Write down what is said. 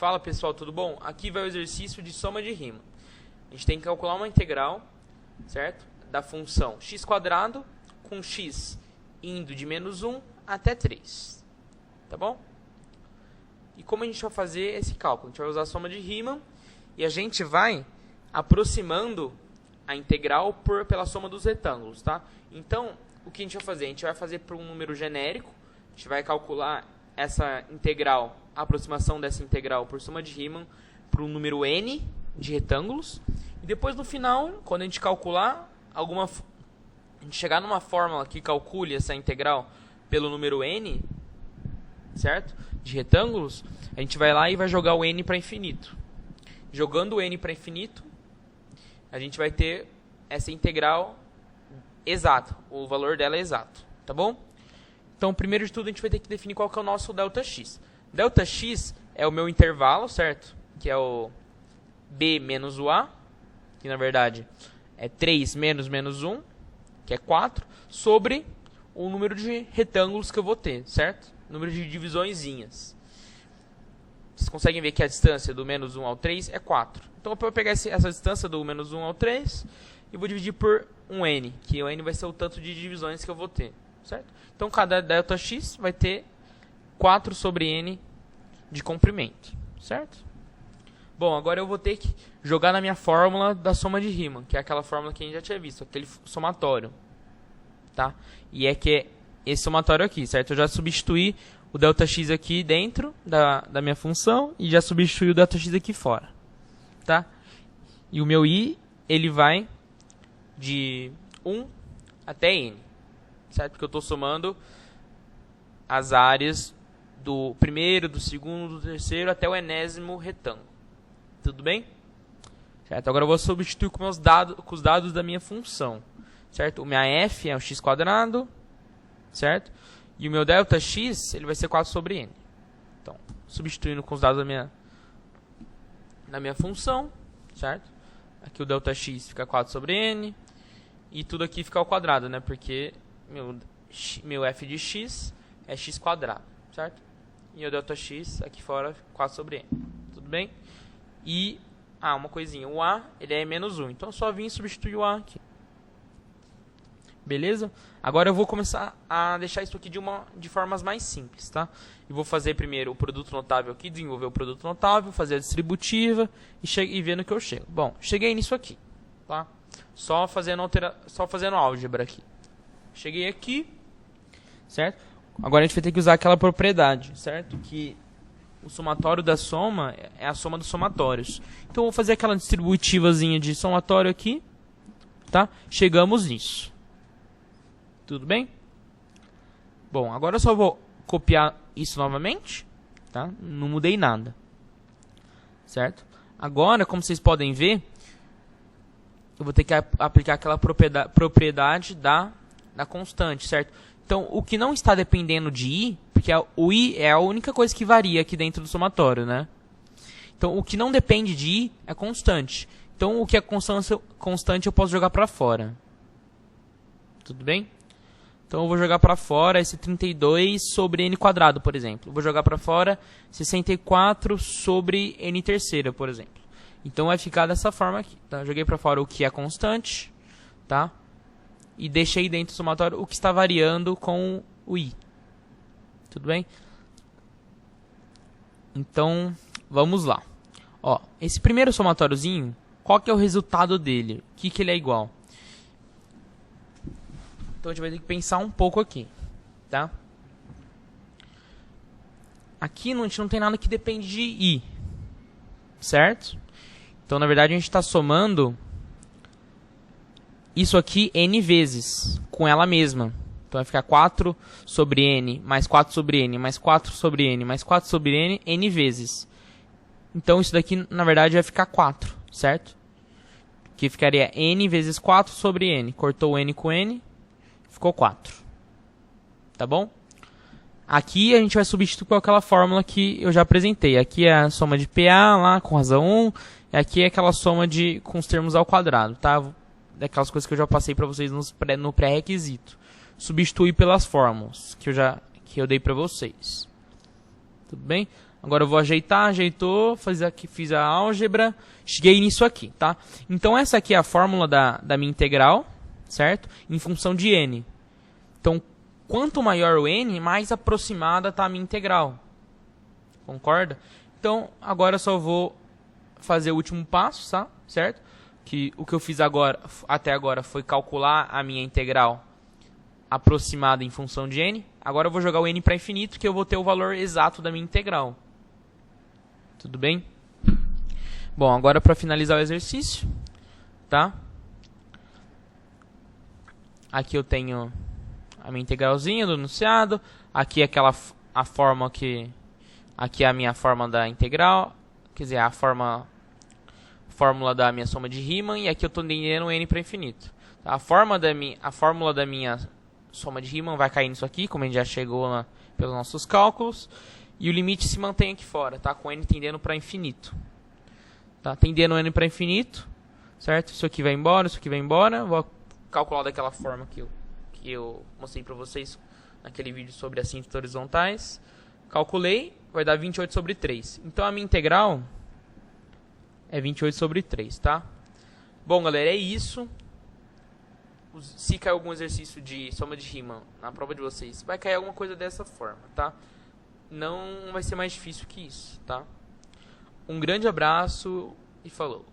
Fala pessoal, tudo bom? Aqui vai o exercício de soma de rima. A gente tem que calcular uma integral, certo? Da função x² com x indo de menos 1 até 3. Tá bom? E como a gente vai fazer esse cálculo? A gente vai usar a soma de Riemann e a gente vai aproximando a integral pela soma dos retângulos, tá? Então, o que a gente vai fazer? A gente vai fazer por um número genérico, a gente vai calcular essa integral, a aproximação dessa integral por soma de Riemann para um número n de retângulos. E depois no final, quando a gente calcular a gente chegar numa fórmula que calcule essa integral pelo número n, certo? De retângulos, a gente vai lá e vai jogar o n para infinito. Jogando o n para infinito, a gente vai ter essa integral exata, o valor dela é exato, tá bom? Então, primeiro de tudo, a gente vai ter que definir qual que é o nosso ΔX. ΔX é o meu intervalo, certo? Que é o b menos o a, que na verdade é 3 menos 1, que é 4, sobre o número de retângulos que eu vou ter, certo? Número de divisõezinhas. Vocês conseguem ver que a distância do menos 1 ao 3 é 4. Então, eu vou pegar essa distância do menos 1 ao 3 e vou dividir por um n, que o n vai ser o tanto de divisões que eu vou ter, certo? Então, cada ΔX vai ter 4 sobre n de comprimento, certo? Bom, agora eu vou ter que jogar na minha fórmula da soma de Riemann, que é aquela fórmula que a gente já tinha visto, aquele somatório, tá? E é que é esse somatório aqui, certo? Eu já substituí o ΔX aqui dentro da minha função e já substituí o ΔX aqui fora, tá? E o meu i, ele vai de 1 até n, certo? Porque eu estou somando as áreas do primeiro, do segundo, do terceiro até o enésimo retângulo. Tudo bem? Certo? Agora eu vou substituir com os dados da minha função, certo? O minha f é o x², certo? E o meu ΔX, ele vai ser 4 sobre n. Então, substituindo com os dados da minha função, certo? Aqui o ΔX fica 4 sobre n. E tudo aqui fica ao quadrado, né? Porque meu f de x é x², certo? E o ΔX aqui fora, 4 sobre n. Tudo bem? E, uma coisinha. O a, ele é menos 1. Então, eu só vim substituir o a aqui. Beleza? Agora eu vou começar a deixar isso aqui de formas mais simples, tá? Eu vou fazer primeiro o produto notável aqui, desenvolver o produto notável, fazer a distributiva e ver no que eu chego. Bom, cheguei nisso aqui, tá? Só fazendo álgebra aqui. Cheguei aqui, certo? Agora a gente vai ter que usar aquela propriedade, certo? Que o somatório da soma é a soma dos somatórios. Então eu vou fazer aquela distributivazinha de somatório aqui, tá? Chegamos nisso. Tudo bem? Bom, agora eu só vou copiar isso novamente, tá? Não mudei nada, certo? Agora, como vocês podem ver, eu vou ter que aplicar aquela propriedade da constante, certo? Então, o que não está dependendo de i, porque o i é a única coisa que varia aqui dentro do somatório, né? Então, o que não depende de i é constante. Então, o que é constante eu posso jogar para fora. Tudo bem? Então, eu vou jogar para fora esse 32 sobre n², por exemplo. Eu vou jogar para fora 64 sobre n terceira, por exemplo. Então, vai ficar dessa forma aqui. Tá? Eu joguei para fora o que é constante, tá? E deixei dentro do somatório o que está variando com o i. Tudo bem? Então, vamos lá. Ó, esse primeiro somatóriozinho, qual que é o resultado dele? O que ele é igual? Então, a gente vai ter que pensar um pouco aqui, tá? Aqui a gente não tem nada que depende de i, certo? Então, na verdade, a gente está somando isso aqui n vezes com ela mesma. Então, vai ficar 4 sobre n, mais 4 sobre n, mais 4 sobre n, mais 4 sobre n, n vezes. Então, isso daqui, na verdade, vai ficar 4, certo? Que ficaria n vezes 4 sobre n. Cortou o n com n, ficou 4. Tá bom? Aqui a gente vai substituir com aquela fórmula que eu já apresentei. Aqui é a soma de PA lá com razão 1. E aqui é aquela soma com os termos ao quadrado, tá? Daquelas coisas que eu já passei para vocês no pré-requisito. Substituir pelas fórmulas que eu dei para vocês. Tudo bem? Agora eu vou ajeitar, ajeitou, fiz a álgebra, cheguei nisso aqui, tá? Então essa aqui é a fórmula da minha integral, certo? Em função de n. Então, quanto maior o n, mais aproximada está a minha integral. Concorda? Então, agora eu só vou fazer o último passo, tá? Certo? Que o que eu fiz até agora foi calcular a minha integral aproximada em função de n. Agora eu vou jogar o n para infinito, que eu vou ter o valor exato da minha integral. Tudo bem? Bom, agora para finalizar o exercício, tá? Aqui eu tenho a minha integralzinha do enunciado. Aqui é a forma que... Aqui é a minha forma da integral. Quer dizer, a fórmula da minha soma de Riemann. E aqui eu estou tendendo o n para infinito. A fórmula da minha soma de Riemann vai cair nisso aqui, como a gente já chegou pelos nossos cálculos. E o limite se mantém aqui fora, tá? Com n tendendo para infinito. Tá? Tendendo n para infinito, certo? Isso aqui vai embora, isso aqui vai embora. Vou calcular daquela forma que eu mostrei para vocês naquele vídeo sobre assíntotas horizontais. Calculei, vai dar 28 sobre 3. Então a minha integral é 28 sobre 3, tá? Bom, galera, é isso. Se cair algum exercício de soma de Riemann na prova de vocês, vai cair alguma coisa dessa forma, tá? Não vai ser mais difícil que isso, tá? Um grande abraço e falou!